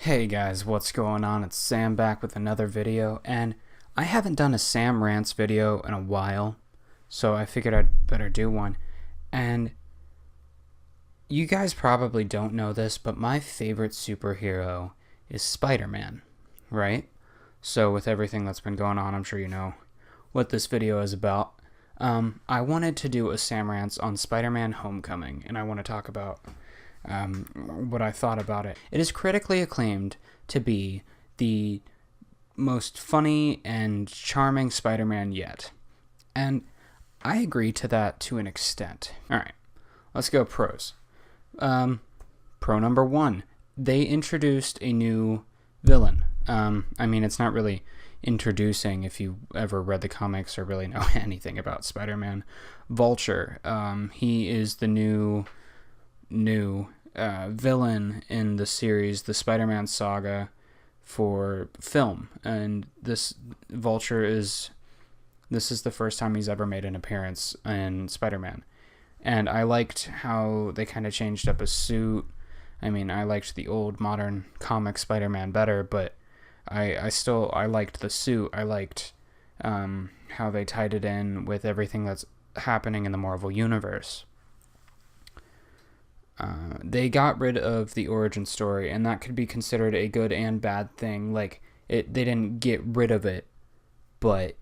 Hey guys, what's going on? It's Sam back with another video, and I haven't done a Sam Rants video in a while, so I figured I'd better do one. And you guys probably don't know this, but my favorite superhero is Spider-Man, right? So with everything that's been going on, I'm sure you know what this video is about. I wanted to do a Sam Rants on Spider-Man Homecoming, and I want to talk about what I thought about it. It is critically acclaimed to be the most funny and charming Spider-Man yet. And I agree to that to an extent. Alright, let's go pros. Pro number one, they introduced a new villain. It's not really introducing if you ever read the comics or really know anything about Spider-Man. Vulture, he is the new villain in the series, the Spider-Man saga for film, and this is the first time he's ever made an appearance in Spider-Man, and I liked how they kind of changed up his suit. I liked the old modern comic Spider-Man better, but I liked the suit. I liked how they tied it in with everything that's happening in the Marvel universe. They got rid of the origin story, and that could be considered a good and bad thing. They didn't get rid of it, but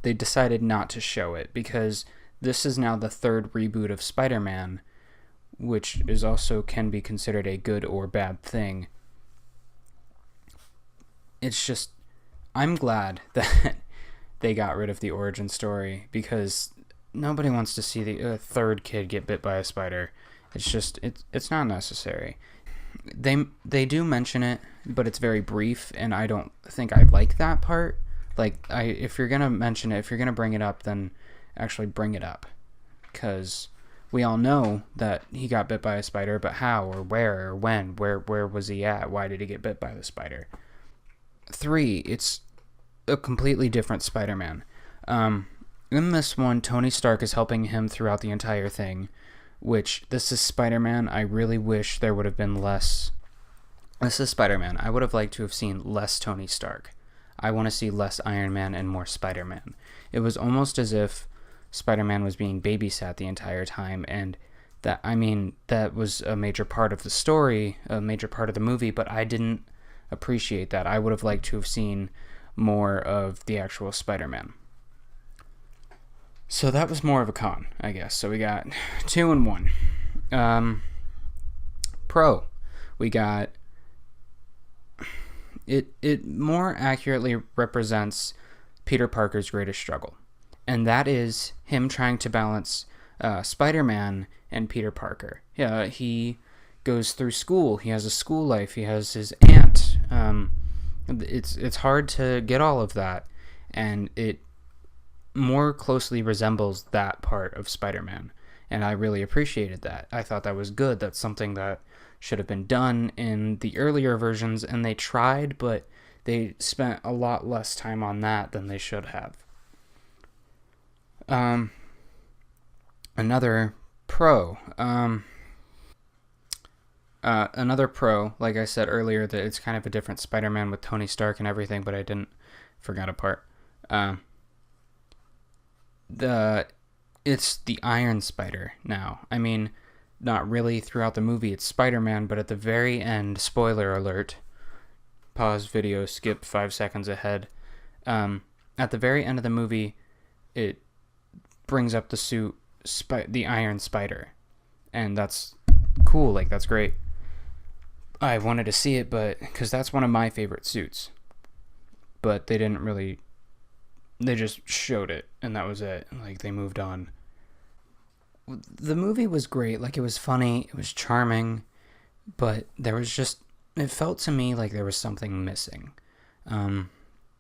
they decided not to show it because this is now the third reboot of Spider-Man, which is also can be considered a good or bad thing. It's just, I'm glad that they got rid of the origin story because nobody wants to see the third kid get bit by a spider. It's not necessary. They do mention it, but it's very brief, and I don't think I like that part. If you're gonna mention it, if you're gonna bring it up, then actually bring it up, because we all know that he got bit by a spider, but how or where or when? Where was he at? Why did he get bit by the spider? 3, it's a completely different Spider-Man. In this one, Tony Stark is helping him throughout the entire thing, which, this is Spider-Man. I really wish there would have been less. This is Spider-Man. I would have liked to have seen less Tony Stark. I want to see less Iron Man and more Spider-Man. It was almost as if Spider-Man was being babysat the entire time, and that was a major part of the story, a major part of the movie, but I didn't appreciate that. I would have liked to have seen more of the actual Spider-Man. So that was more of a con, I guess. So we got 2 and 1. Pro, we got it more accurately represents Peter Parker's greatest struggle, and that is him trying to balance Spider-Man and Peter Parker. Yeah, he goes through school. He has a school life. He has his aunt. It's hard to get all of that, and it more closely resembles that part of Spider-Man, and I really appreciated that. I thought that was good. That's something that should have been done in the earlier versions, and they tried, but they spent a lot less time on that than they should have. Another pro, like I said earlier, that it's kind of a different Spider-Man with Tony Stark and everything, but I forgot a part. It's the Iron Spider now. Not really throughout the movie, it's Spider-Man, but at the very end, spoiler alert, pause video, skip 5 seconds ahead. At the very end of the movie, it brings up the suit, the Iron Spider, and that's cool. That's great. I wanted to see it, but because that's one of my favorite suits, but they didn't really. They just showed it, and that was it. They moved on. The movie was great. It was funny. It was charming. But it felt to me like there was something missing. I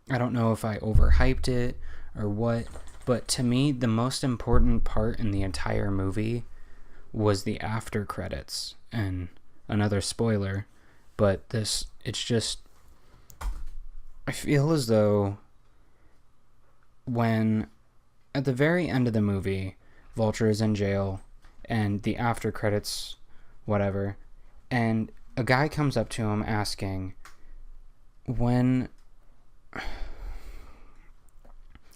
don't know if I overhyped it or what, but to me, the most important part in the entire movie was the after credits. And another spoiler, but I feel as though when at the very end of the movie, Vulture is in jail, and the after credits, whatever, And a guy comes up to him asking when...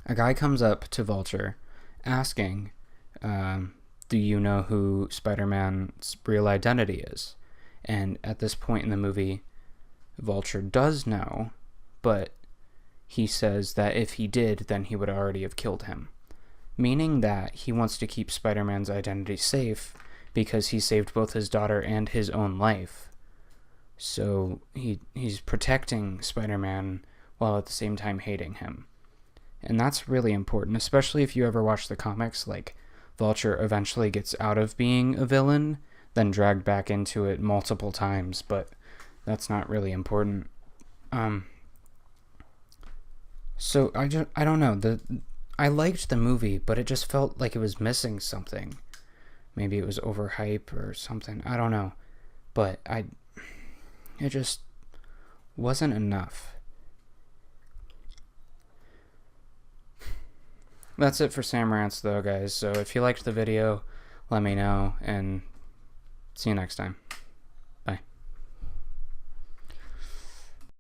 A guy comes up to Vulture asking, do you know who Spider-Man's real identity is? And at this point in the movie, Vulture does know, but he says that if he did, then he would already have killed him. Meaning that he wants to keep Spider-Man's identity safe because he saved both his daughter and his own life. So he's protecting Spider-Man while at the same time hating him. And that's really important, especially if you ever watch the comics. Like, Vulture eventually gets out of being a villain, then dragged back into it multiple times, but that's not really important. So I don't know. I liked the movie, but it just felt like it was missing something. Maybe it was overhype or something. I don't know. But it just wasn't enough. That's it for Sam Rants, though, guys. So if you liked the video, let me know, and see you next time.